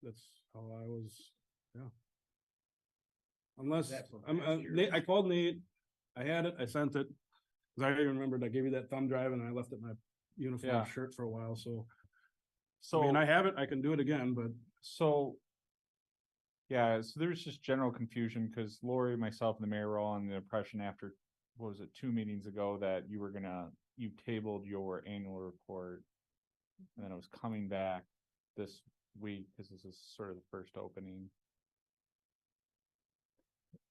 that's how I was, yeah. Unless, That's what Nate, I called Nate, I had it, I sent it. Cause I even remembered I gave you that thumb drive and I left it in my uniform Yeah. shirt for a while, so. So, I mean, I have it, I can do it again, but so. Yeah, so there was just general confusion because Lori, myself, and the mayor were all on the impression after, what was it, 2 meetings ago that you tabled your annual report. And then it was coming back this week because this is sort of the first opening.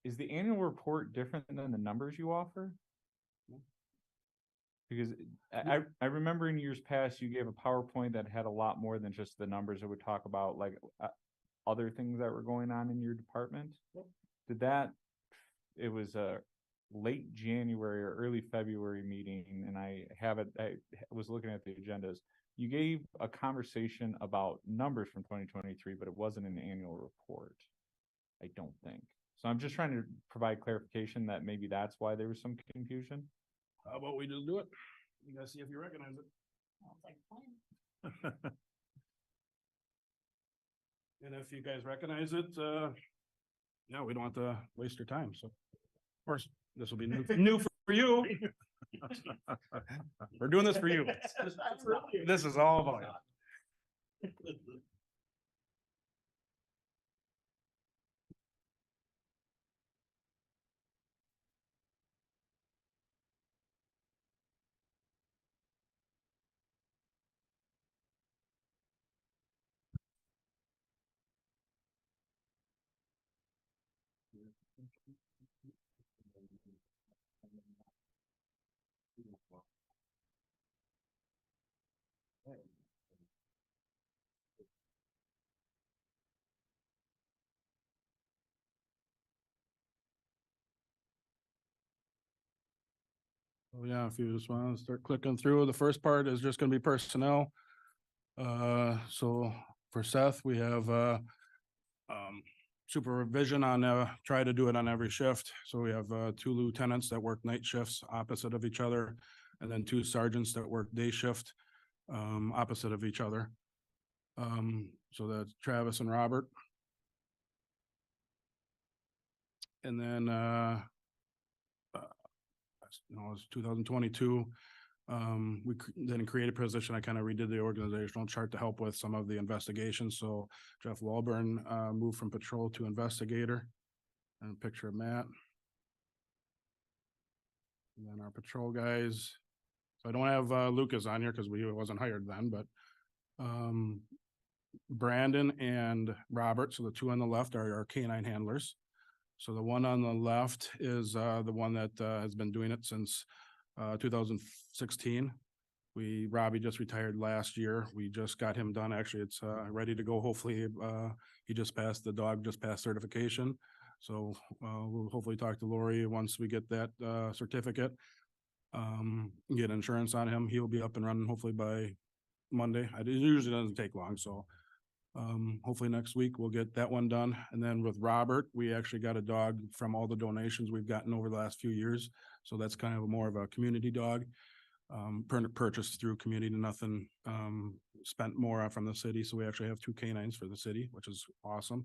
Is the annual report different than the numbers you offer? Because I remember in years past, you gave a PowerPoint that had a lot more than just the numbers. It would talk about like other things that were going on in your department. It was a late January or early February meeting, and I was looking at the agendas. You gave a conversation about numbers from 2023, but it wasn't an annual report, I don't think. So I'm just trying to provide clarification that maybe that's why there was some confusion. how about we just do it? You guys see if you recognize it. And if you guys recognize it, yeah, we don't have to waste your time, so. Of course, this will be new for you. We're doing this for you. This is all about you. Oh yeah, if you just want to start clicking through, the first part is just going to be personnel. So for Seth, we have supervision on try to do it on every shift. So we have 2 lieutenants that work night shifts opposite of each other, and then 2 sergeants that work day shift opposite of each other. So that's Travis and Robert. And then it was 2022. We then created a position. I kind of redid the organizational chart to help with some of the investigations. So Jeff Walburn moved from patrol to investigator, and a picture of Matt. And then our patrol guys. So I don't have Lucas on here because he wasn't hired then, but Brandon and Robert. So the 2 on the left are our canine handlers. So the one on the left is the one that has been doing it since 2016. Robbie just retired last year. We just got him done. Actually, it's ready to go. Hopefully, the dog just passed certification. So we'll hopefully talk to Lori once we get that certificate. Get insurance on him. He'll be up and running hopefully by Monday. It usually doesn't take long. So hopefully next week we'll get that one done. And then with Robert, we actually got a dog from all the donations we've gotten over the last few years. So that's kind of more of a community dog, purchased through community, nothing spent more from the city. So we actually have 2 canines for the city, which is awesome.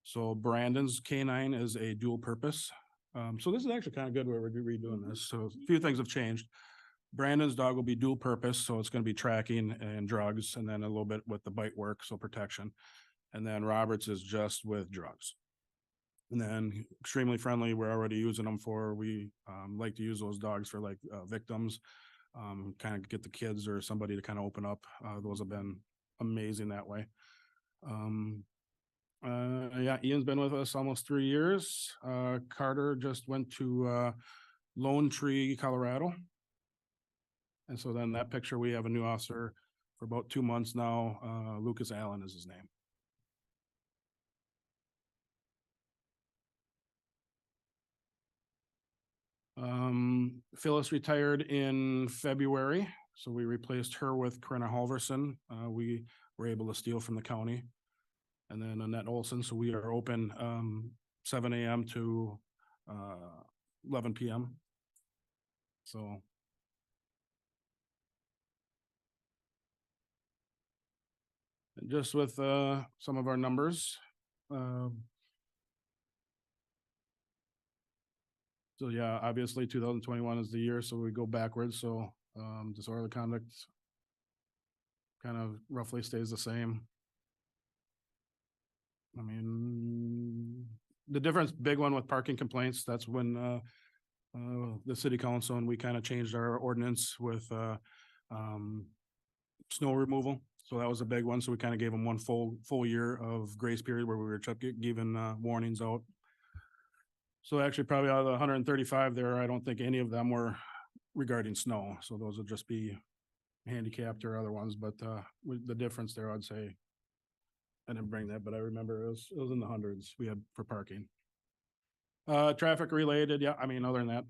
So Brandon's canine is a dual purpose. So this is actually kind of good where we're redoing this. So a few things have changed. Brandon's dog will be dual purpose, so it's going to be tracking and drugs, and then a little bit with the bite work, so protection. And then Robert's is just with drugs. And then extremely friendly, we're already using them for, we like to use those dogs for like victims, kind of get the kids or somebody to kind of open up. Those have been amazing that way. Yeah, Ian's been with us almost 3 years. Carter just went to Lone Tree, Colorado. And so then that picture, we have a new officer for about 2 months now. Lucas Allen is his name. Phyllis retired in February, so we replaced her with Corinna Halverson. We were able to steal from the county. And then Annette Olson, so we are open 7 a.m. to 11 p.m. So just with, some of our numbers. So yeah, obviously 2021 is the year, so we go backwards, so, disorderly conduct kind of roughly stays the same. I mean, the difference, big one with parking complaints, that's when, the city council and we kind of changed our ordinance with, snow removal. So that was a big one. So we kind of gave them one full year of grace period where we were giving, warnings out. So actually probably out of the 135 there, I don't think any of them were regarding snow. So those would just be handicapped or other ones, but, the difference there, I'd say, I didn't bring that, but I remember it was in the hundreds we had for parking. Traffic related, yeah, I mean, other than that,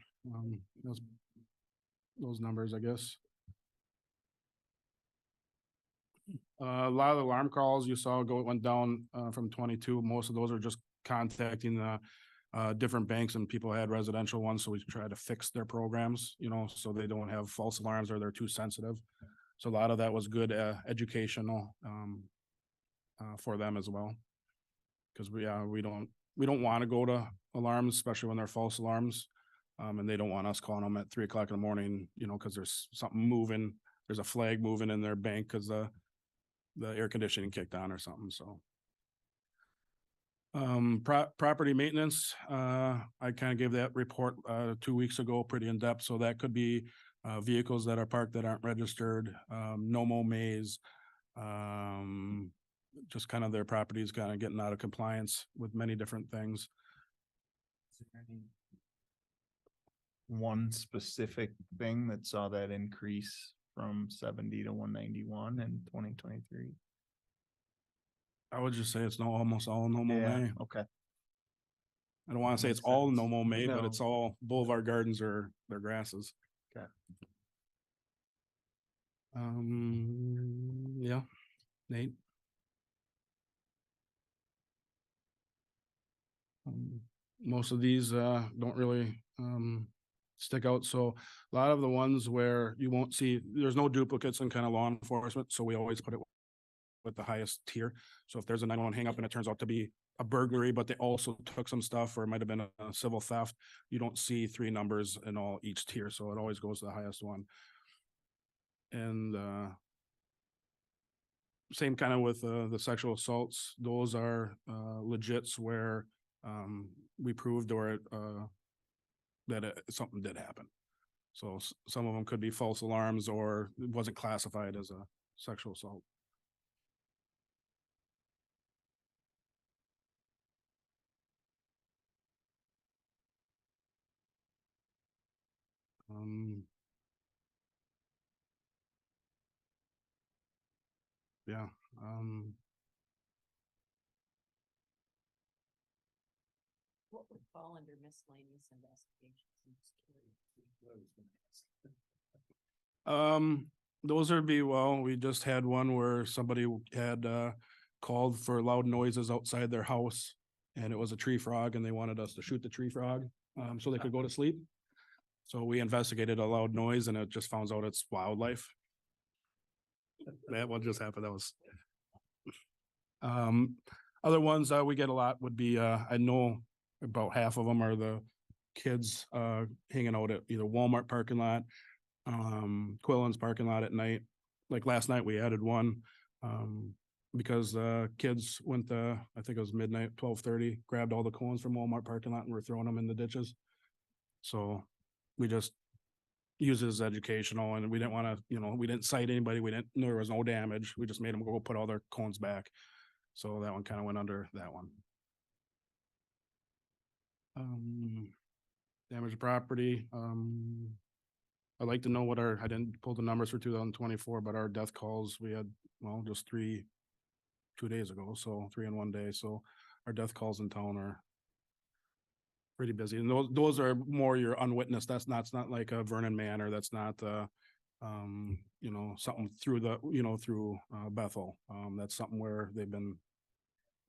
those numbers, I guess. A lot of the alarm calls you saw went down, from 22. Most of those are just contacting the, different banks, and people had residential ones, so we try to fix their programs, so they don't have false alarms or they're too sensitive. So a lot of that was good, educational, for them as well. Cause we don't want to go to alarms, especially when they're false alarms. And they don't want us calling them at 3 o'clock in the morning, cause there's something moving, there's a flag moving in their bank, cause the air conditioning kicked on or something, so. Property maintenance, I kind of gave that report, 2 weeks ago, pretty in depth, so that could be, vehicles that are parked that aren't registered, no mow maze, just kind of their properties kind of getting out of compliance with many different things. Is there any one specific thing that saw that increase from 70 to 191 in 2023? I would just say it's almost all no mow May. Okay. I don't want to say it's Makes all sense. no mow May, but No. it's all boulevard gardens or their grasses. Okay. Yeah, Nate. Most of these don't really stick out. So a lot of the ones where you won't see, there's no duplicates in kind of law enforcement, so we always put it with the highest tier. So if there's a 911 hang up and it turns out to be a burglary, but they also took some stuff, or it might have been a civil theft, you don't see 3 numbers in each tier, so it always goes to the highest one. And same kind of with the sexual assaults. Those are legits where we proved or that something did happen. So some of them could be false alarms, or it wasn't classified as a sexual assault. Yeah. What would fall under miscellaneous investigations and security? Those would be, well, we just had one where somebody had called for loud noises outside their house, and it was a tree frog, and they wanted us to shoot the tree frog so they could go to sleep. So we investigated a loud noise, and it just found out it's wildlife. That one just happened. That was other ones we get a lot would be I know about half of them are the kids hanging out at either Walmart parking lot, Quillen's parking lot at night. Like last night we added one because kids went I think it was midnight, 12:30, grabbed all the cones from Walmart parking lot and were throwing them in the ditches. So we just use it as educational, and we didn't want to, we didn't cite anybody. There was no damage. We just made them go put all their cones back. So that one kind of went under that one. Damaged property. I'd like to know what I didn't pull the numbers for 2024, but our death calls, we had, well, just 2 days ago. So 3 in one day. So our death calls in town are pretty busy. And those are more your unwitnessed. That's not like a Vernon Manor. That's not, something through through Bethel. That's something where they've been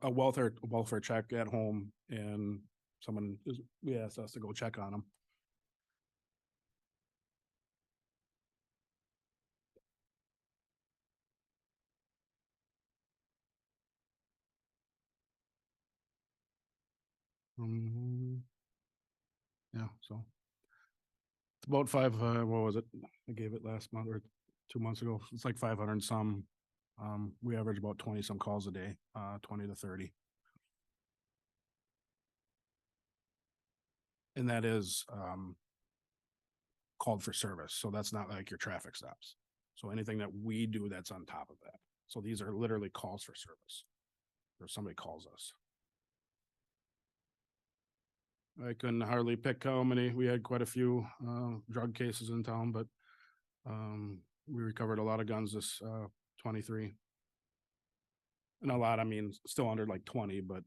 a welfare check at home, and we asked us to go check on them. Yeah, so. It's about five, what was it? I gave it last month or 2 months ago. It's like 500 and some. We average about 20 some calls a day, 20 to 30. And that is, called for service. So that's not like your traffic stops. So anything that we do, that's on top of that. So these are literally calls for service. Or somebody calls us. I couldn't hardly pick how many. We had quite a few drug cases in town, but we recovered a lot of guns this 23. And a lot, I mean, still under like 20, but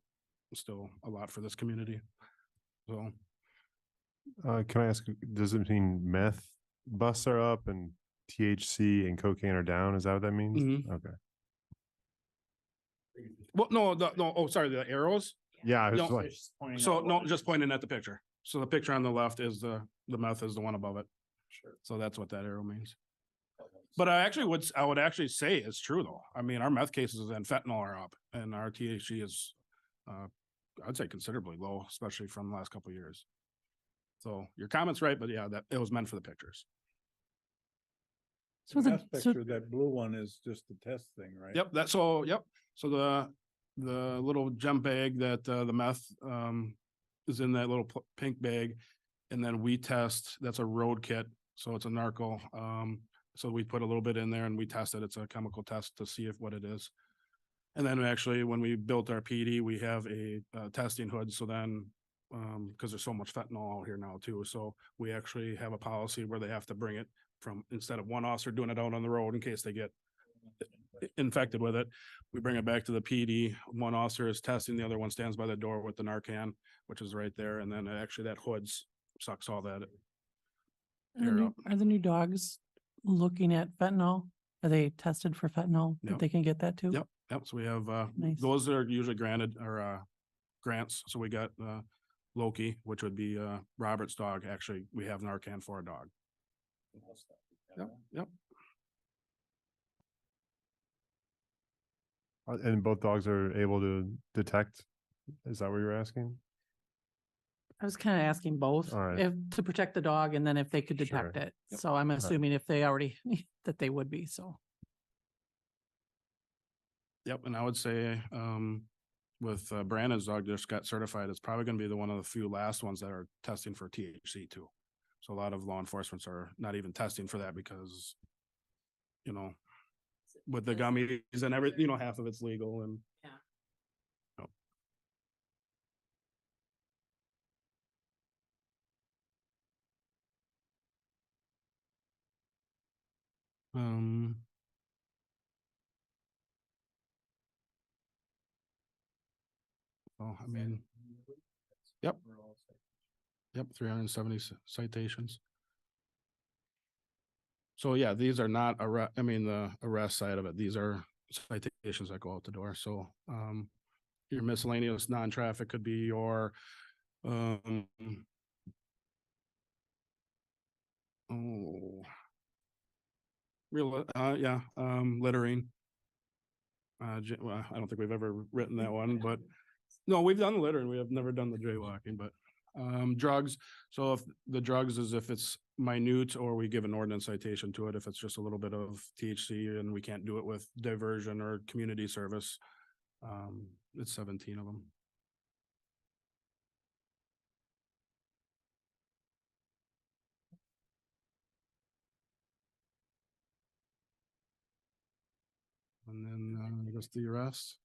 still a lot for this community. So Can I ask, does it mean meth busts are up and THC and cocaine are down? Is that what that means? Mhm. Okay. well, no, oh, sorry, the arrows. Yeah, I was No, like, So no, just pointing at the picture. So the picture on the left is the meth is the one above it. Sure. So that's what that arrow means. But I would actually say it's true though. I mean, our meth cases and fentanyl are up and our THC is, I'd say considerably low, especially from the last couple of years. So your comment's right, but yeah, that it was meant for the pictures. So The the, test so, picture, that blue one is just the test thing, right? Yep, yep. So the little gem bag that the meth is in that little pink bag. And then we test, that's a road kit. So it's a narco. So we put a little bit in there and we test it. It's a chemical test to see if what it is. And then actually, when we built our PD, we have a testing hood. So then, because there's so much fentanyl out here now too. So we actually have a policy where they have to bring it from, instead of one officer doing it out on the road in case they get infected with it, we bring it back to the PD. One officer is testing, the other one stands by the door with the Narcan, which is right there. And then actually that hood sucks all that. air up. are the new dogs looking at fentanyl? Are they tested for fentanyl Yep. that they can get that too? Yep. So we have, Nice. those are usually granted or grants. So we got Loki, which would be Robert's dog. Actually, we have Narcan for a dog. Yep. and both dogs are able to detect? Is that what you're asking? I was kind of asking both, All right. if, to protect the dog and then if they could detect Sure. it. Yep. So I'm right. assuming if they already, that they would be, so. Yep. And I would say with Brandon's dog just got certified, it's probably going to be the one of the few last ones that are testing for THC too. So a lot of law enforcements are not even testing for that because, with the gummies and everything, half of it's legal and. Yeah. Yep. Oh, I mean, yep. Yep, 370 citations. So yeah, these are not the arrest side of it. These are citations that go out the door. So your miscellaneous non-traffic could be your littering. Well, I don't think we've ever written that one, but no, we've done the littering. We have never done the jaywalking, but drugs. So if the drugs is if it's minute or we give an ordinance citation to it, if it's just a little bit of THC and we can't do it with diversion or community service, it's 17 of them. And then just the rest.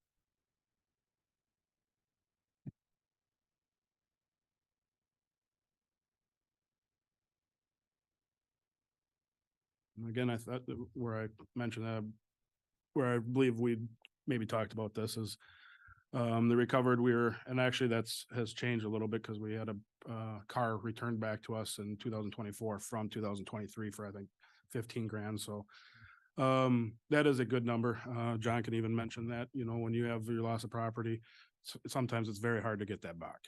And again, I thought that where I mentioned that, where I believe we maybe talked about this is the recovered and actually has changed a little bit because we had a car returned back to us in 2024 from 2023 for I think 15 grand. So that is a good number. John can even mention that, when you have your loss of property, sometimes it's very hard to get that back,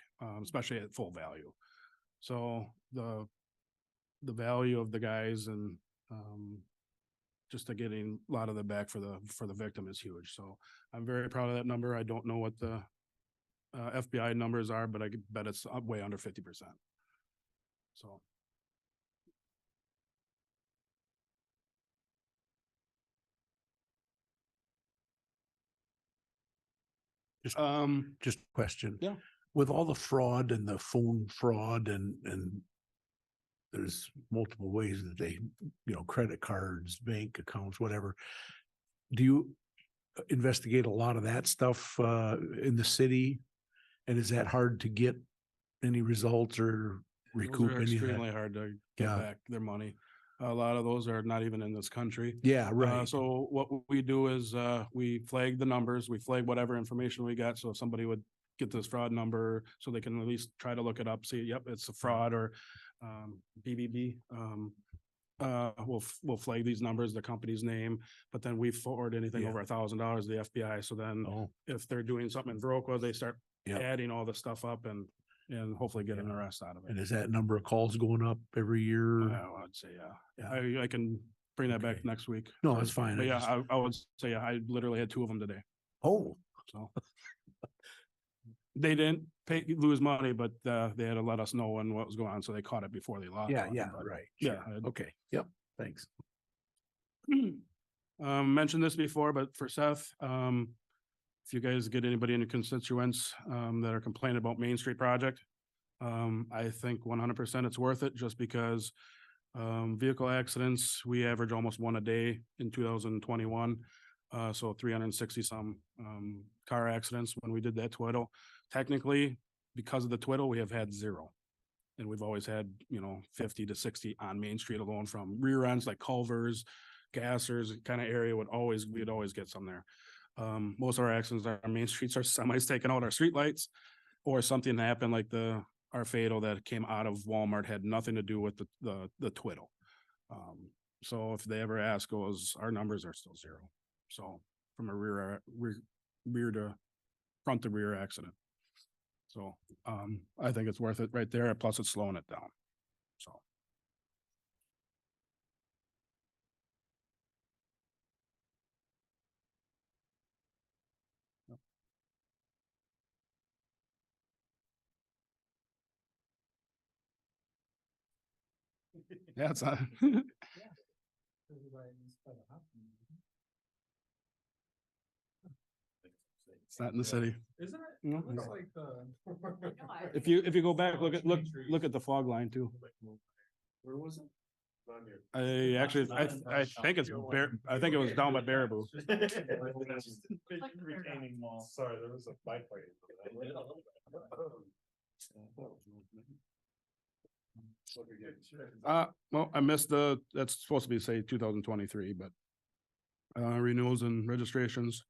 especially at full value. So the value of the guys and just to getting a lot of the back for the victim is huge. So I'm very proud of that number. I don't know what the FBI numbers are, but I could bet it's way under 50%. So. Just a question. Yeah. With all the fraud and the phone fraud and there's multiple ways that they, credit cards, bank accounts, whatever. Do you investigate a lot of that stuff in the city? And is that hard to get any results or Those recoup are any of extremely that? hard to get Yeah. back their money. A lot of those are not even in this country. Yeah, right. So what we do is, we flag the numbers, we flag whatever information we got. So if somebody would get this fraud number, so they can at least try to look it up, see, yep, it's a fraud or, BBB. We'll flag these numbers, the company's name, but then we forward anything Yeah. over $1,000 to the FBI. So then Oh, if they're doing something in Viroqua, they start Yeah. adding all the stuff up and hopefully get an Yeah. arrest out of it. and is that number of calls going up every year? I'd say, yeah. Yeah. I can bring that back Okay. next week. No, that's fine. But I yeah, just- I would say, yeah, I literally had 2 of them today, Oh, so. They didn't lose money, but, they had to let us know when what was going on, so they caught it before they lost. yeah, on it, yeah, but- right. Yeah, sure. I- Okay, yep, thanks. Mentioned this before, but for Seth, if you guys get anybody in your constituents, that are complaining about Main Street project, I think 100% it's worth it just because, vehicle accidents, we average almost 1 a day in 2021. So 360 some, car accidents when we did that twiddle. Technically, because of the twiddle, we have had 0. And we've always had, 50 to 60 on Main Street alone from rear ends like Culvers, Gassers kind of area we'd always get some there. Most of our accidents on Main Streets are semis taking out our streetlights or something happened like our fatal that came out of Walmart had nothing to do with the twiddle. So if they ever ask us, our numbers are still 0. So from a rear to front to rear accident. So, I think it's worth it right there. Plus it's slowing it down. So. Yeah, it's not. It's not in the city. Isn't it? No, It looks no. like the. If you go back, look at the fog line too. Where was it? I actually, I think it's I think it was down by Baraboo. Retaining wall. Sorry, there was a bike lane. Well, I missed that's supposed to be say 2023, but renewals and registrations.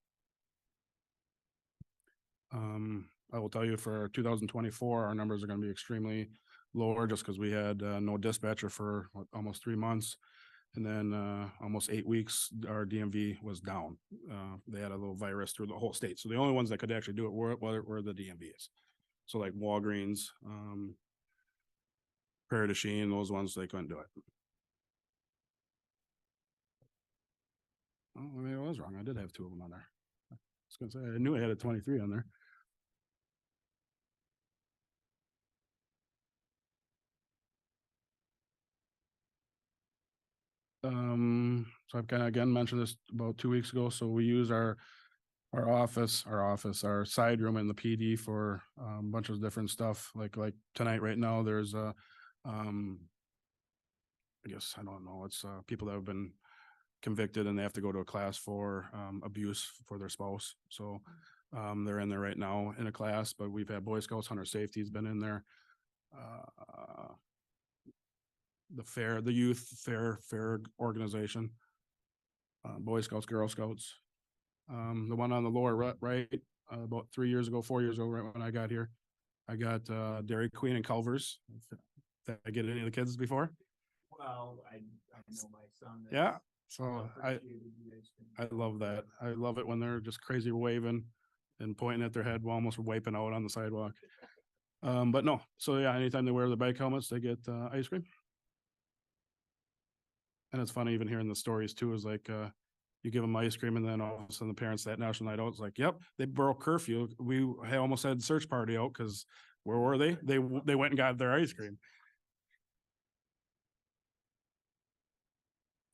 I will tell you for 2024, our numbers are gonna be extremely lower just because we had no dispatcher for almost 3 months. And then almost 8 weeks, our DMV was down. They had a little virus through the whole state. So the only ones that could actually do it were the DMVs. So like Walgreens, Prairie du Chien, those ones, they couldn't do it. Oh, maybe I was wrong. I did have 2 of them on there. I was gonna say, I knew I had a 23 on there. So I've kind of again mentioned this about 2 weeks ago. So we use our side room in the PD for a bunch of different stuff. Like tonight, right now, there's I guess, I don't know, it's people that have been convicted and they have to go to a class for abuse for their spouse. So they're in there right now in a class, but we've had Boy Scouts, Hunter Safety's been in there. The youth fair organization, Boy Scouts, Girl Scouts. The one on the lower right, about 4 years ago, right when I got here, I got Dairy Queen and Culvers. Did I get any of the kids before? Well, I know my son. Yeah, so I love that. I love it when they're just crazy waving and pointing at their head while almost wiping out on the sidewalk. But no, so yeah, anytime they wear the bike helmets, they get ice cream. And it's funny even hearing the stories too, is like you give them ice cream, and then all of a sudden the parents at National Night Out, it's like, yep, they broke curfew. We almost had search party out because where were they? They went and got their ice cream.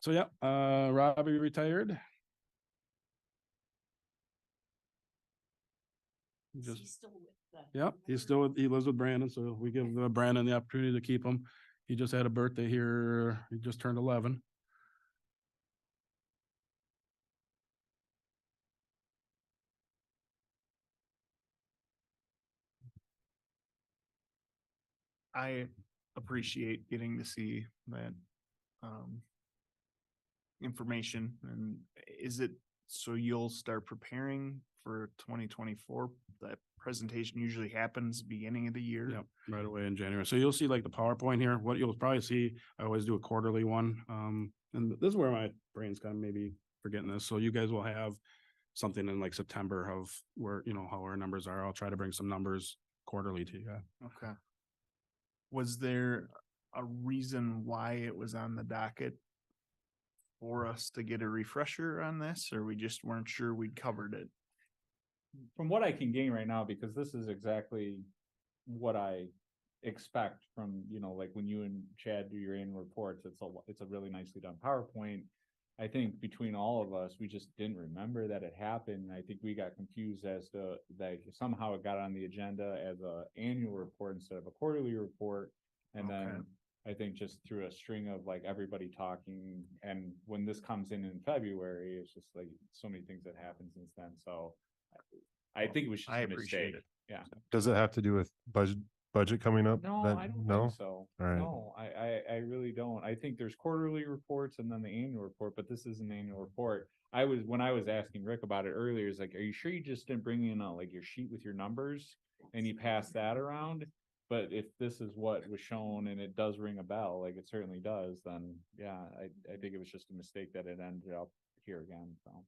So yeah, Robbie retired. Is Just he still with the? Yep, he lives with Brandon, so we give Brandon the opportunity to keep him. He just had a birthday here. He just turned 11. I appreciate getting to see that, um, information. And is it, so you'll start preparing for 2024? That presentation usually happens beginning of the year. Yep, right away in January. So you'll see like the PowerPoint here. What you'll probably see, I always do a quarterly one. And this is where my brain's kind of maybe forgetting this. So you guys will have something in like September of where, you know, how our numbers are. I'll try to bring some numbers quarterly to you. Okay. Was there a reason why it was on the docket for us to get a refresher on this, or we just weren't sure we'd covered it? From what I can gain right now, because this is exactly what I expect from, you know, like when you and Chad do your annual reports, it's a really nicely done PowerPoint. I think between all of us, we just didn't remember that it happened. I think we got confused as to that somehow it got on the agenda as a annual report instead of a quarterly report. And Okay. then I think just through a string of like everybody talking, and when this comes in February, it's just like so many things that happened since then. So I think it was just I a appreciate mistake. it. Yeah. Does it have to do with budget coming up? No, then? I don't No? think so. All right. No, I really don't. I think there's quarterly reports and then the annual report, but this is an annual report. When I was asking Rick about it earlier, is like, are you sure you just didn't bring in like your sheet with your numbers and you pass that around? But if this is what was shown and it does ring a bell, like it certainly does, then yeah, I think it was just a mistake that it ended up here again, so.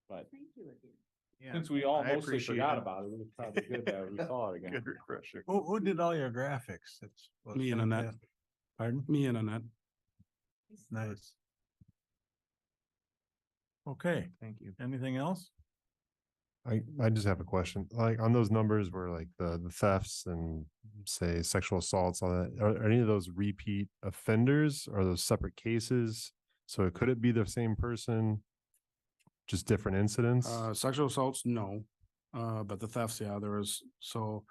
But Thank you again. Yeah, since we all I mostly appreciate forgot it. about it, it was probably good that we saw it again. Good refresher. Who did all your graphics? That's Me and Annette. fantastic. Pardon? Me and Annette. Nice. Okay, Thank you. anything else? I just have a question, like on those numbers where like the thefts and say sexual assaults, all that, are any of those repeat offenders? Are those separate cases? So could it be the same person? Just different incidents? Sexual assaults, no. But the thefts, yeah, there was, so,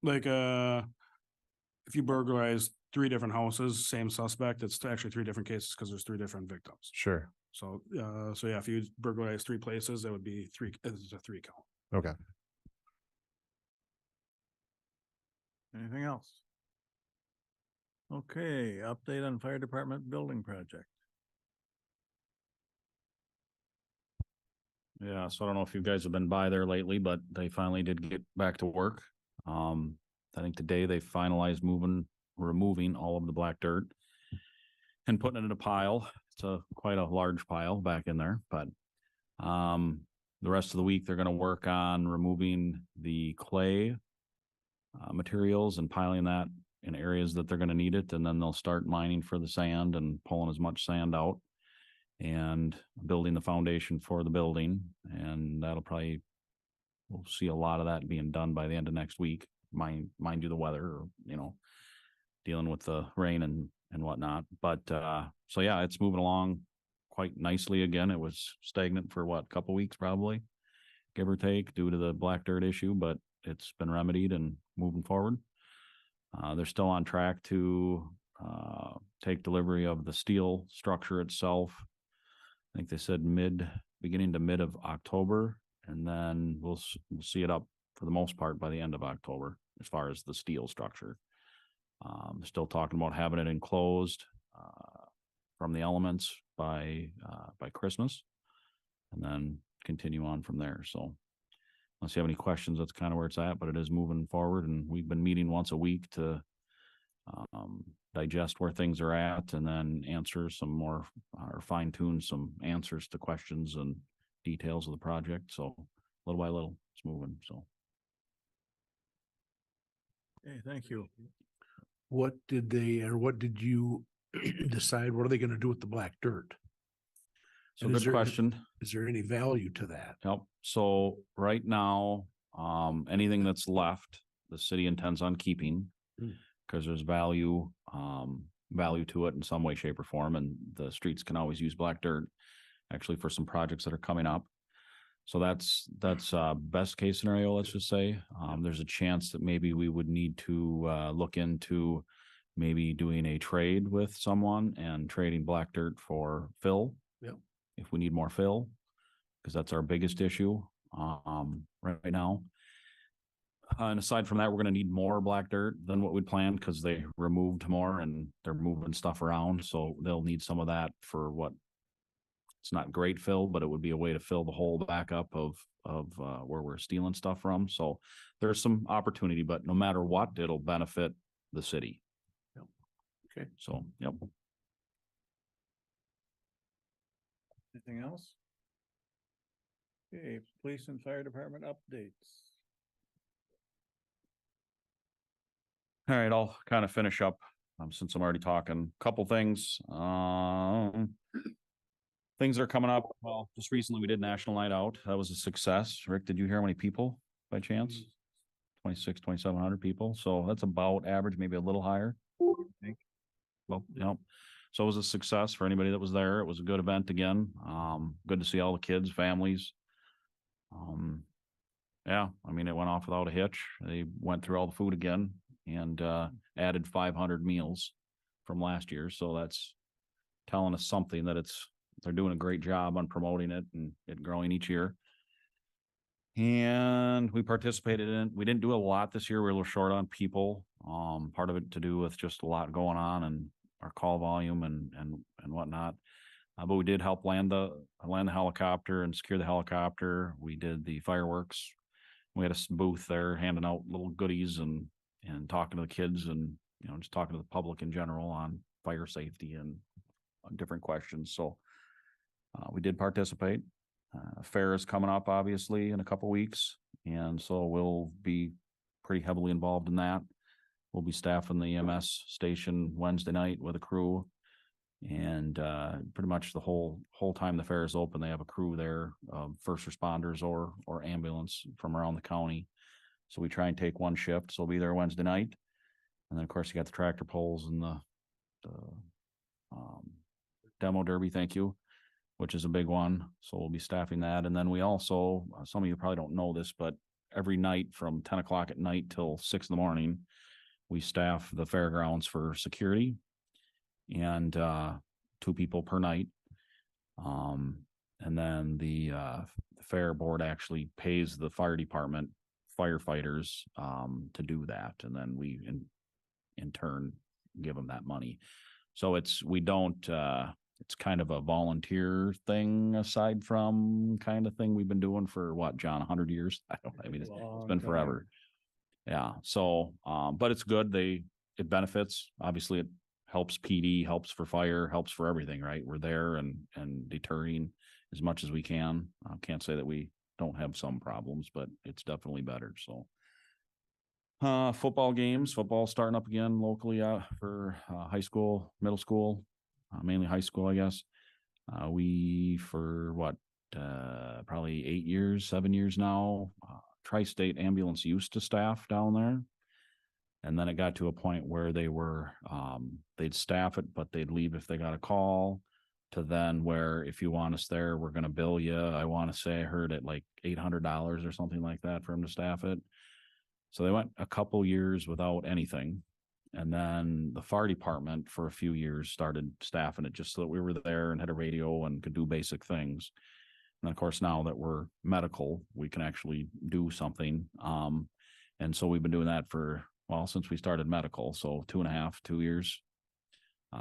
like, if you burglarize 3 different houses, same suspect, it's actually 3 different cases because there's 3 different victims. Sure. So, so yeah, if you burglarize 3 places, it would be 3, it's a 3 count. Okay. Anything else? Okay, update on fire department building project. Yeah, so I don't know if you guys have been by there lately, but they finally did get back to work. I think today they finalized removing all of the black dirt and putting it in a pile. It's quite a large pile back in there, but the rest of the week they're going to work on removing the clay materials and piling that in areas that they're going to need it, and then they'll start mining for the sand and pulling as much sand out and building the foundation for the building. And we'll see a lot of that being done by the end of next week. Mind you, the weather, or, you know, dealing with the rain and whatnot. But so yeah, it's moving along quite nicely again. It was stagnant for a couple weeks probably, give or take, due to the black dirt issue, but it's been remedied and moving forward. They're still on track to take delivery of the steel structure itself. I think they said beginning to mid of October, and then we'll see it up for the most part by the end of October as far as the steel structure. Still talking about having it enclosed from the elements by Christmas, and then continue on from there. So unless you have any questions, that's kind of where it's at, but it is moving forward, and we've been meeting once a week to digest where things are at, and then answer some more or fine tune some answers to questions and details of the project. So little by little it's moving. So. Okay, thank you. What did you decide what are they gonna do with the black dirt? So And is good there- question. Is there any value to that? Yep. So right now, anything that's left, the city intends on keeping. Hmm. Cause there's value to it in some way, shape or form, and the streets can always use black dirt. Actually, for some projects that are coming up. So that's best case scenario, let's just say. There's a chance that maybe we would need to, look into maybe doing a trade with someone and trading black dirt for fill. Yep. If we need more fill, because that's our biggest issue, right now. And aside from that, we're gonna need more black dirt than what we'd planned, because they removed more and they're moving stuff around, so they'll need some of that for what. It's not great fill, but it would be a way to fill the hole back up of where we're stealing stuff from, so there's some opportunity, but no matter what, it'll benefit the city. Yep. Okay. So, yep. Anything else? Okay, police and fire department updates. All right, I'll kind of finish up, since I'm already talking. Couple things, things are coming up. Well, just recently we did National Night Out. That was a success. Rick, did you hear how many people by chance? 2,700 people. So that's about average, maybe a little higher. I think. Well, yep. So it was a success for anybody that was there. It was a good event again. Good to see all the kids, families. Yeah, I mean, it went off without a hitch. They went through all the food again and added 500 meals from last year. So that's telling us something that they're doing a great job on promoting it and it growing each year. And we participated in it. We didn't do a lot this year. We were a little short on people. Part of it to do with just a lot going on and our call volume and whatnot. But we did help land the helicopter and secure the helicopter. We did the fireworks. We had a booth there handing out little goodies and talking to the kids and, just talking to the public in general on fire safety and on different questions. So we did participate. Fair is coming up obviously in a couple weeks. And so we'll be pretty heavily involved in that. We'll be staffing the EMS station Wednesday night with a crew. And pretty much the whole time the fair is open, they have a crew there, first responders or ambulance from around the county. So we try and take one shift. So we'll be there Wednesday night. And then of course you got the tractor pulls and the demo derby, thank you, which is a big one. So we'll be staffing that. And then we also, some of you probably don't know this, but every night from 10 o'clock at night till 6 in the morning, we staff the fairgrounds for security and 2 people per night. And then the fair board actually pays the fire department firefighters to do that. And then we in turn give them that money. So it's kind of a volunteer thing aside from kind of thing we've been doing for what, John, 100 years? I mean, it's been forever. Yeah. So, but it's good. It benefits. Obviously it helps PD, helps for fire, helps for everything, right? We're there and deterring as much as we can. I can't say that we don't have some problems, but it's definitely better. So, football starting up again locally, for, high school, middle school, mainly high school, I guess. We, for what, probably 7 years now, Tri-State Ambulance used to staff down there. And then it got to a point where they were, they'd staff it, but they'd leave if they got a call, to then where if you want us there, we're going to bill you. I want to say I heard it like $800 or something like that for them to staff it. So they went a couple years without anything. And then the fire department for a few years started staffing it just so that we were there and had a radio and could do basic things. And of course, now that we're medical, we can actually do something. And so we've been doing that since we started medical. So 2 years.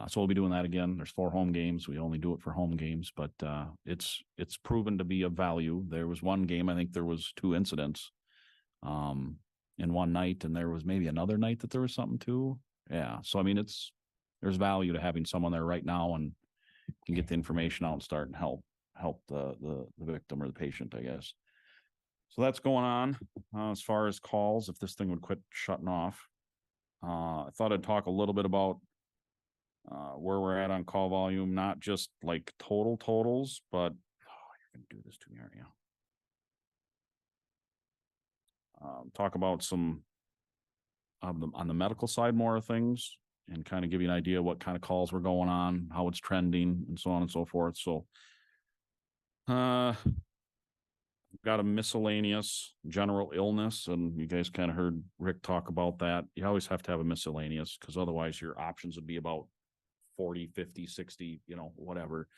So we'll be doing that again. There's 4 home games. We only do it for home games, but it's proven to be of value. There was one game, I think there was 2 incidents in one night, and there was maybe another night that there was something too. Yeah. So, I mean, there's value to having someone there right now and can get the information out and start and help the victim or the patient, I guess. So that's going on. As far as calls, if this thing would quit shutting off, I thought I'd talk a little bit about where we're at on call volume, not just like total totals, but you're gonna do this to me, aren't you? Talk about some on the medical side, more of things, and kind of give you an idea what kind of calls were going on, how it's trending, and so on and so forth. So, got a miscellaneous general illness, and you guys kind of heard Rick talk about that. You always have to have a miscellaneous, because otherwise your options would be about 40, 50, 60, whatever.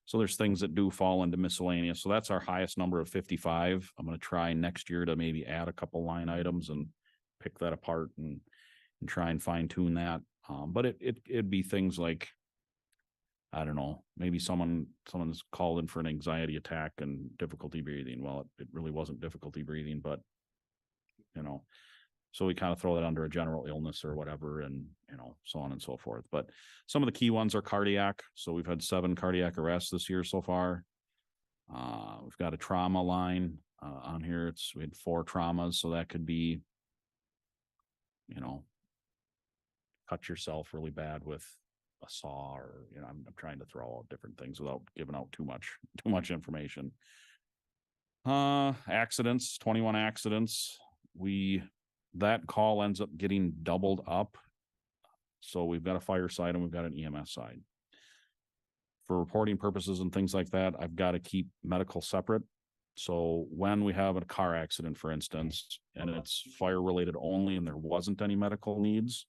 So there's things that do fall into miscellaneous. So that's our highest number of 55. I'm going to try next year to maybe add a couple line items and pick that apart and try and fine tune that. But it'd be things like, I don't know, maybe someone's called in for an anxiety attack and difficulty breathing. Well, it really wasn't difficulty breathing, but so we kind of throw that under a general illness or whatever, and so on and so forth. But some of the key ones are cardiac. So we've had 7 cardiac arrests this year so far. We've got a trauma line on here. We had 4 traumas, so that could be, cut yourself really bad with a saw, or I'm trying to throw out different things without giving out too much information. Accidents, 21 accidents. That call ends up getting doubled up. So we've got a fire side and we've got an EMS side. For reporting purposes and things like that, I've got to keep medical separate. So when we have a car accident, for instance, and it's fire related only and there wasn't any medical needs,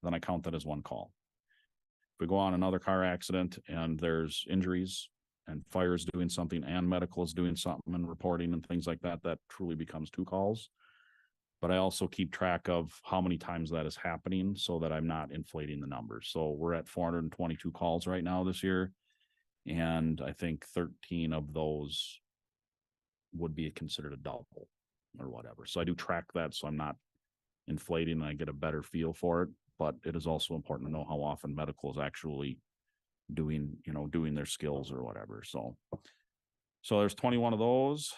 then I count that as one call. If we go on another car accident and there's injuries and fire is doing something and medical is doing something and reporting and things like that, that truly becomes 2 calls. But I also keep track of how many times that is happening so that I'm not inflating the numbers. So we're at 422 calls right now this year. And I think 13 of those would be considered a double or whatever. So I do track that so I'm not inflating and I get a better feel for it. But it is also important to know how often medical is actually doing their skills or whatever. So there's 21 of those.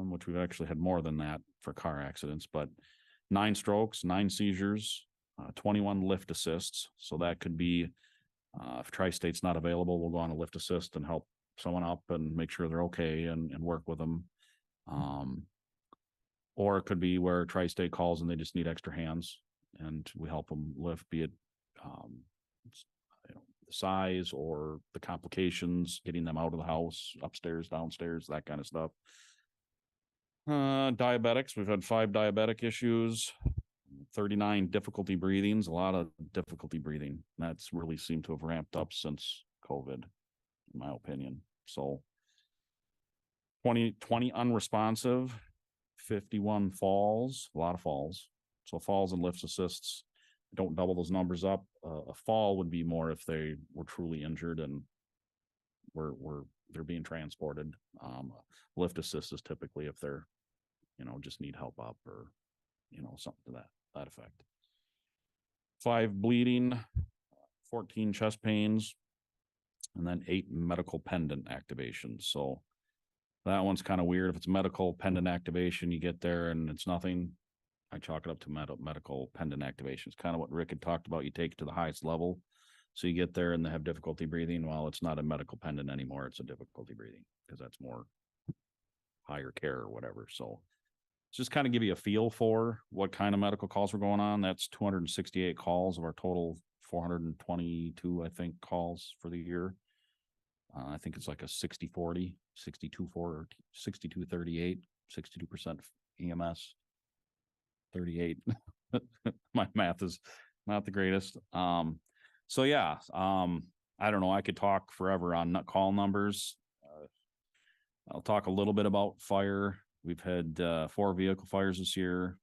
Which we've actually had more than that for car accidents, but 9 strokes, 9 seizures, 21 lift assists. So that could be, if Tri-State's not available, we'll go on a lift assist and help someone up and make sure they're okay and work with them. Or it could be where Tri-State calls and they just need extra hands and we help them lift, be it, the size or the complications, getting them out of the house, upstairs, downstairs, that kind of stuff. Diabetics, we've had 5 diabetic issues, 39 difficulty breathings, a lot of difficulty breathing. That's really seemed to have ramped up since COVID, in my opinion. So 20 unresponsive, 51 falls, a lot of falls. So falls and lifts assists, don't double those numbers up. A fall would be more if they were truly injured and they're being transported. Lift assist is typically if they're, just need help up or, something to that effect. 5 bleeding, 14 chest pains, and then 8 medical pendant activations. So that one's kind of weird. If it's medical pendant activation, you get there and it's nothing, I chalk it up to medical pendant activation. It's kind of what Rick had talked about. You take it to the highest level. So you get there and they have difficulty breathing. Well, it's not a medical pendant anymore. It's a difficulty breathing because that's more higher care or whatever. So just kind of give you a feel for what kind of medical calls were going on. That's 268 calls of our total 422, I think, calls for the year. I think it's like a 60-40, 62-4, 62-38, 62% EMS, 38. My math is not the greatest. So yeah, I don't know. I could talk forever on call numbers. I'll talk a little bit about fire. We've had 4 vehicle fires this year,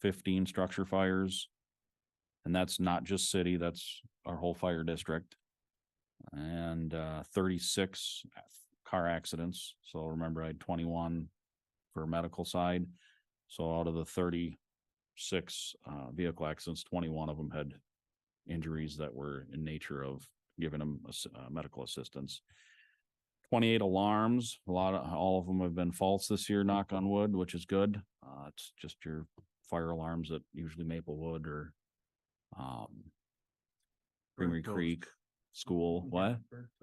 15 structure fires, and that's not just city, that's our whole fire district, and 36 car accidents. So remember, I had 21 for medical side. So out of the 36 vehicle accidents, 21 of them had injuries that were in nature of giving them medical assistance. 28 alarms, all of them have been false this year, knock on wood, which is good. It's just your fire alarms at usually Maplewood or Creamery toast. Creek School, what?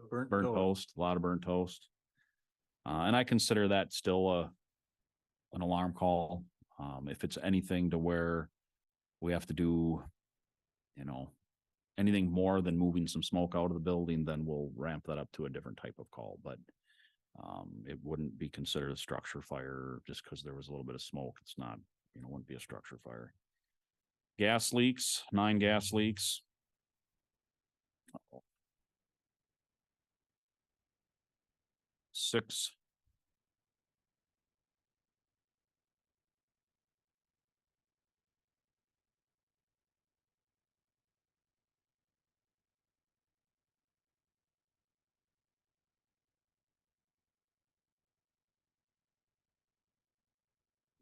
Burnt Burnt toast. toast, a lot of burnt toast. And I consider that still an alarm call. If it's anything to where we have to do, anything more than moving some smoke out of the building, then we'll ramp that up to a different type of call, but it wouldn't be considered a structure fire just because there was a little bit of smoke. It's not, wouldn't be a structure fire. Gas leaks, 9 gas leaks. Six.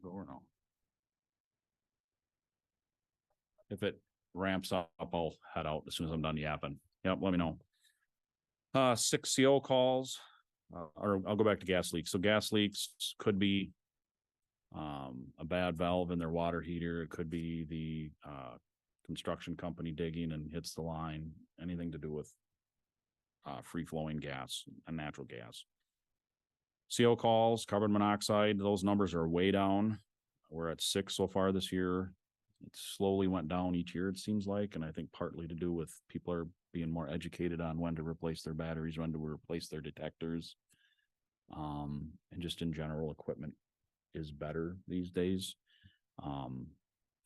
Go or no? If it ramps up, I'll head out as soon as I'm done yapping. Yep, let me know. 6 CO calls, or I'll go back to gas leaks. So gas leaks could be a bad valve in their water heater. It could be the construction company digging and hits the line. Anything to do with free flowing gas and natural gas. CO calls, carbon monoxide, those numbers are way down. We're at 6 so far this year. It slowly went down each year, it seems like, and I think partly to do with people are being more educated on when to replace their batteries, when to replace their detectors. And just in general, equipment is better these days.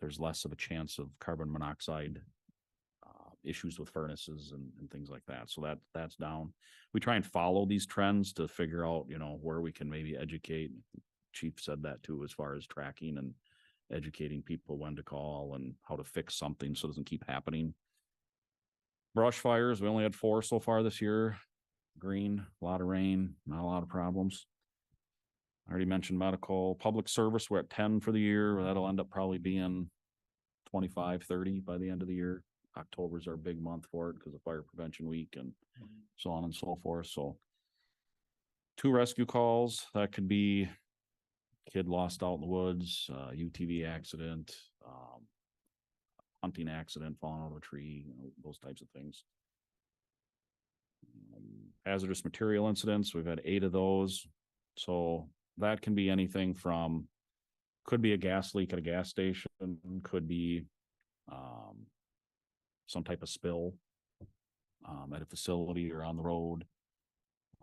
There's less of a chance of carbon monoxide issues with furnaces and things like that. So that's down. We try and follow these trends to figure out, where we can maybe educate. Chief said that too, as far as tracking and educating people when to call and how to fix something so it doesn't keep happening. Brush fires, we only had 4 so far this year. Green, a lot of rain, not a lot of problems. I already mentioned medical. Public service, we're at 10 for the year. That'll end up probably being 25, 30 by the end of the year. October's our big month for it because of fire prevention week and so on and so forth. So 2 rescue calls, that could be kid lost out in the woods, UTV accident, hunting accident, falling out of a tree, those types of things. Hazardous material incidents, we've had 8 of those. So that can be anything from, could be a gas leak at a gas station, could be some type of spill at a facility or on the road.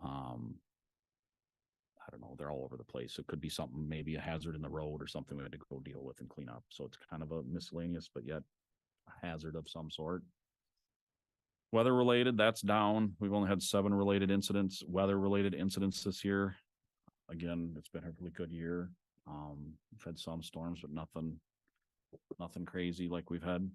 I don't know, they're all over the place. It could be something, maybe a hazard in the road or something we had to go deal with and clean up. So it's kind of a miscellaneous, but yet a hazard of some sort. Weather related, that's down. We've only had 7 weather related incidents this year. Again, it's been a really good year. We've had some storms, but nothing crazy like we've had.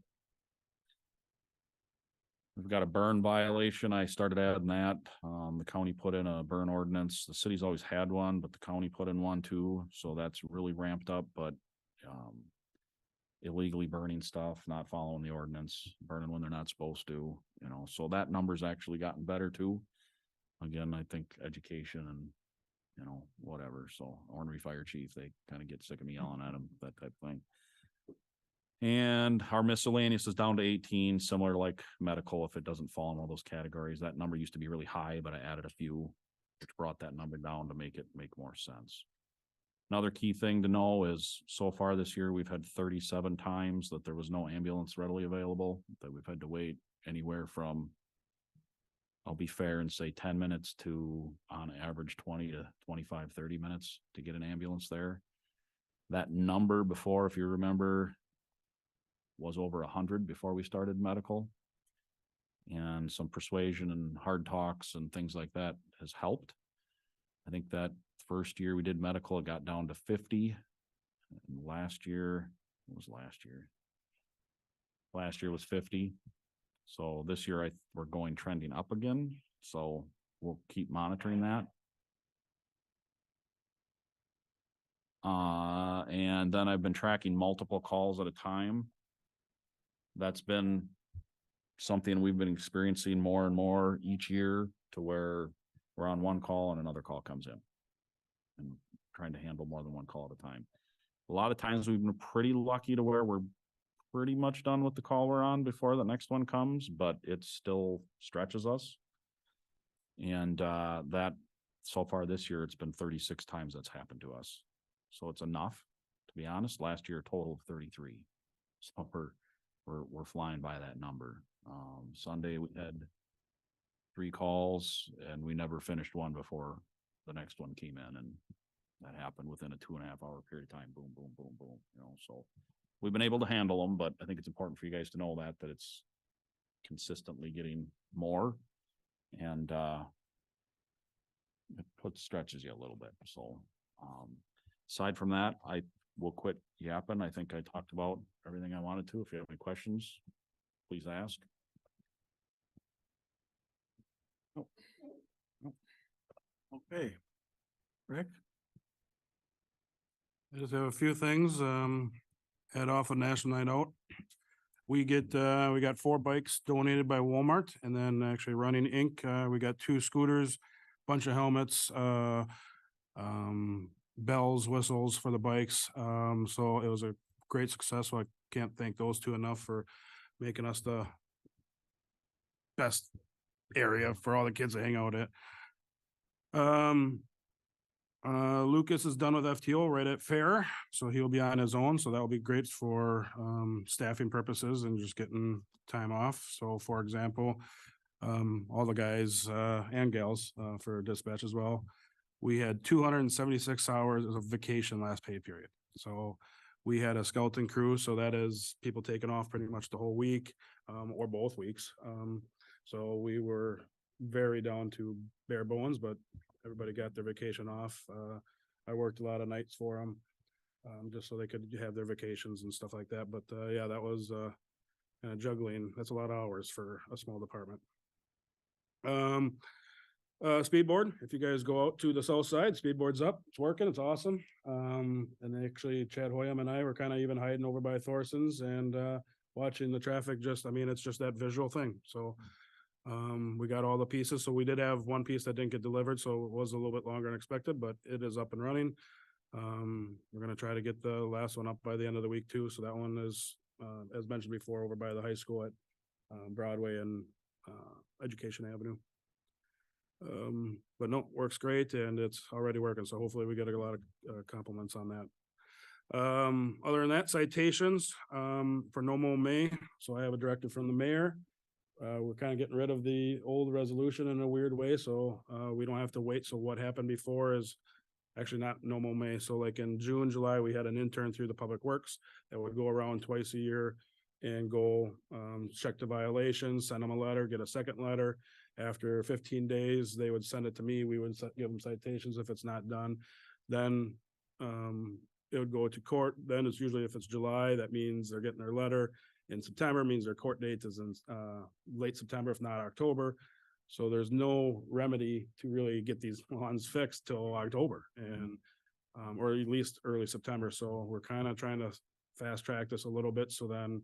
We've got a burn violation. I started adding that. The county put in a burn ordinance. The city's always had one, but the county put in one too. So that's really ramped up, but illegally burning stuff, not following the ordinance, burning when they're not supposed to, so that number's actually gotten better too. Again, I think education and, whatever. So Ornery Fire Chief, they kind of get sick of me yelling at them, that type of thing. And our miscellaneous is down to 18, similar to like medical, if it doesn't fall in one of those categories. That number used to be really high, but I added a few, which brought that number down to make it make more sense. Another key thing to know is so far this year, we've had 37 times that there was no ambulance readily available, that we've had to wait anywhere from, I'll be fair and say 10 minutes to on average 20 to 25, 30 minutes to get an ambulance there. That number before, if you remember, was over 100 before we started medical, and some persuasion and hard talks and things like that has helped. I think that first year we did medical, it got down to 50. And last year, what was last year? Last year was 50. So this year we're going trending up again. So we'll keep monitoring that. And then I've been tracking multiple calls at a time. That's been something we've been experiencing more and more each year, to where we're on one call and another call comes in, and trying to handle more than one call at a time. A lot of times we've been pretty lucky to where we're pretty much done with the call we're on before the next one comes, but it still stretches us. And that so far this year, it's been 36 times that's happened to us. So it's enough, to be honest. Last year, a total of 33. So we're flying by that number. Sunday we had 3 calls and we never finished one before the next one came in, and that happened within a 2.5 hour period of time. Boom, boom, boom, boom. So we've been able to handle them, but I think it's important for you guys to know that it's consistently getting more, and it stretches you a little bit. So aside from that, I will quit yapping. I think I talked about everything I wanted to. If you have any questions, please ask. Okay. Rick? I just have a few things, head off a National Night Out. We got 4 bikes donated by Walmart, and then actually Running Inc. We got 2 scooters, bunch of helmets, bells, whistles for the bikes. So it was a great success. So I can't thank those 2 enough for making us the best area for all the kids to hang out at. Lucas is done with FTO right at fair, so he'll be on his own. So that'll be great for staffing purposes and just getting time off. So for example, all the guys and gals for dispatch as well, we had 276 hours of vacation last pay period. So we had a skeleton crew, so that is people taking off pretty much the whole week or both weeks. So we were very down to bare bones, but everybody got their vacation off. I worked a lot of nights for them, just so they could have their vacations and stuff like that. But yeah, that was kind of juggling. That's a lot of hours for a small department. Speedboard, if you guys go out to the south side, speedboard's up, it's working, it's awesome. And actually Chad Hoyam and I were kind of even hiding over by Thorson's and watching the traffic. It's just that visual thing. So we got all the pieces. So we did have one piece that didn't get delivered, so it was a little bit longer than expected, but it is up and running. We're gonna try to get the last one up by the end of the week too. So that one is, as mentioned before, over by the high school at Broadway and Education Avenue. But no, works great and it's already working. So hopefully we get a lot of compliments on that. Other than that, citations for No Mow May. So I have a directive from the mayor. We're kind of getting rid of the old resolution in a weird way, so we don't have to wait. So what happened before is actually not No Mow May. So like in June, July, we had an intern through the Public Works that would go around twice a year and go check the violations, send them a letter, get a second letter. After 15 days, they would send it to me. We would give them citations if it's not done. Then it would go to court. Then it's usually, if it's July, that means they're getting their letter. In September means their court date is in late September, if not October. So there's no remedy to really get these ones fixed till October and or at least early September. So we're kind of trying to fast track this a little bit. So then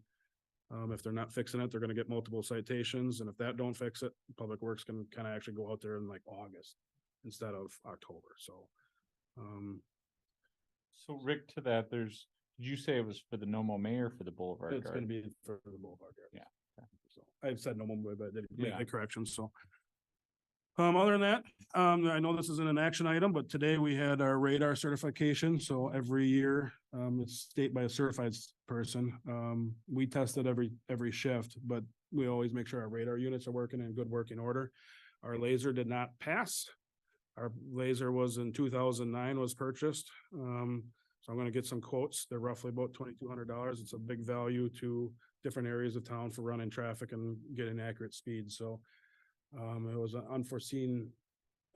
if they're not fixing it, they're going to get multiple citations. And if that don't fix it, Public Works can kind of actually go out there in like August instead of October. So So Rick, to that, did you say it was for the No Mow May or for the Boulevard it's going to Guard? be for the Boulevard Guard. Yeah. So I've said No Mow May, but I didn't make Yeah. the correction. So other than that, I know this isn't an action item, but today we had our radar certification. So every year, it's state by a certified person. We test it every shift, but we always make sure our radar units are working in good working order. Our laser did not pass. Our laser was in 2009 was purchased. So I'm going to get some quotes. They're roughly about $2,200. It's a big value to different areas of town for running traffic and getting accurate speed. So it was an unforeseen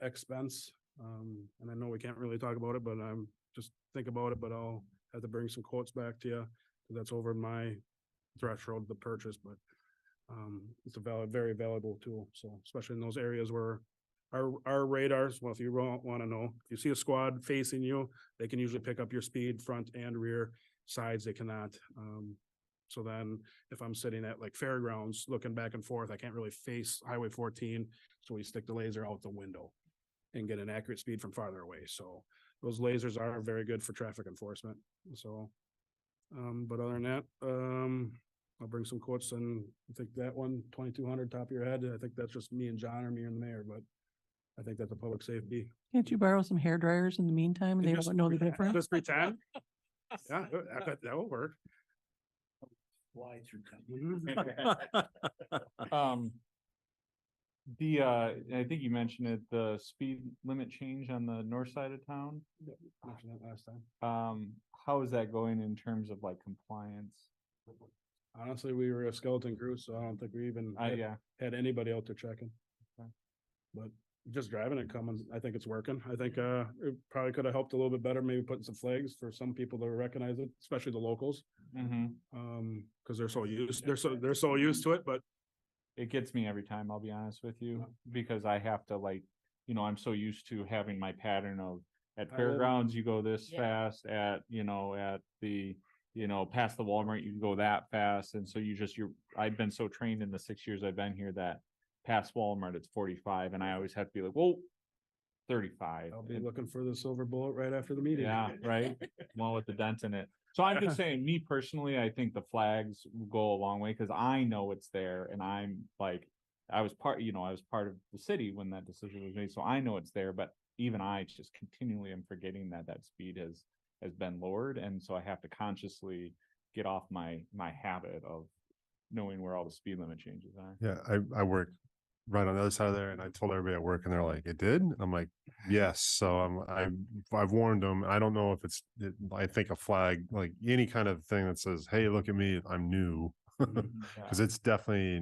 expense. And I know we can't really talk about it, but I'm just think about it, but I'll have to bring some quotes back to you. That's over my threshold of the purchase, but it's a very valuable tool. So especially in those areas where our radars, well, if you want to know, if you see a squad facing you, they can usually pick up your speed, front and rear. Sides, they cannot. So then if I'm sitting at like fairgrounds, looking back and forth, I can't really face Highway 14. So we stick the laser out the window and get an accurate speed from farther away. So those lasers are very good for traffic enforcement. So But other than that, I'll bring some quotes and I think that one, 2,200 top of your head, I think that's just me and John or me and the mayor, but I think that's a public safety. Can't you borrow some hair dryers in the meantime and they Just- don't know the difference? Just pretend. Yeah, that will work. Fly through. I think you mentioned it, the speed limit change on the north side of town. Mentioned that last time. How is that going in terms of like compliance? Honestly, we were a skeleton crew, so I don't think we even Yeah, had anybody out there checking. Okay. But just driving it coming, I think it's working. I think it probably could have helped a little bit better, maybe putting some flags for some people to recognize it, especially the locals. Cause they're so so used to it, but it gets me every time, I'll be honest with you, because I have to like, I'm so used to having my pattern of at I live- fairgrounds, you go this Yeah. fast, at the, past the Walmart, you can go that fast. And so I've been so trained in the 6 years I've been here that past Walmart, it's 45 and I always have to be like, whoa, 35. I'll be And- looking for the silver bullet right after the meeting. Yeah, right. One with the dent in it. So I'm just saying, me personally, I think the flags will go a long way because I know it's there and I'm like, I was part of the city when that decision was made. So I know it's there, but even I just continually am forgetting that speed has been lowered. And so I have to consciously get off my habit of knowing where all the speed limit changes are. Yeah, I work right on the other side of there and I told everybody at work and they're like, it did? I'm like, yes. So I've warned them. I don't know if I think a flag, like any kind of thing that says, hey, look at me, I'm new. Cause it's definitely,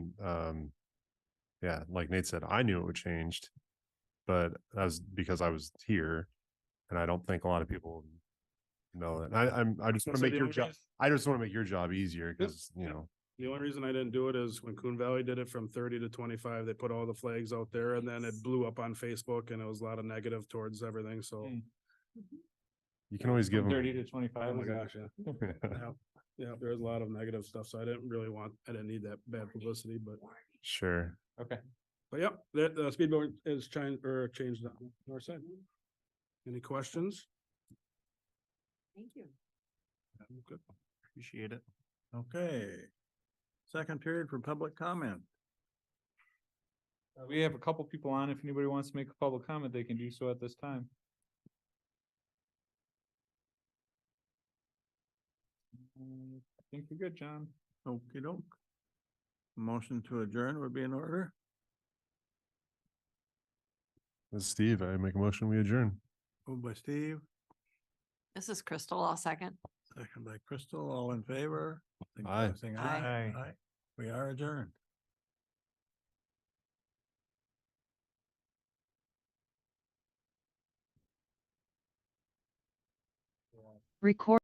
yeah, like Nate said, I knew it would changed, but that was because I was here and I don't think a lot of people know that. I just want to So make the your only job, reason- I just want to make your job easier because, The only reason I didn't do it is when Coon Valley did it from 30 to 25, they put all the flags out there and then it blew up on Facebook and it was a lot of negative towards everything. So, you can always give From them. 30 to 25. oh my is it? gosh, yeah. Yeah, there was a lot of negative stuff. So I didn't need that bad publicity, but Sure. Okay. yeah, the speed limit is changed on the north side. Any questions? Thank you. Good. Appreciate it. Okay. Second period for public comment. We have a couple people on. If anybody wants to make a public comment, they can do so at this time. I think you're good, John. Okey doke. Motion to adjourn would be in order. This is Steve, I make a motion, we adjourn. Moved by Steve, This is Crystal. I'll second. second by Crystal, all in favor. Aye. Signify by saying Aye. Aye. We are adjourned. Record.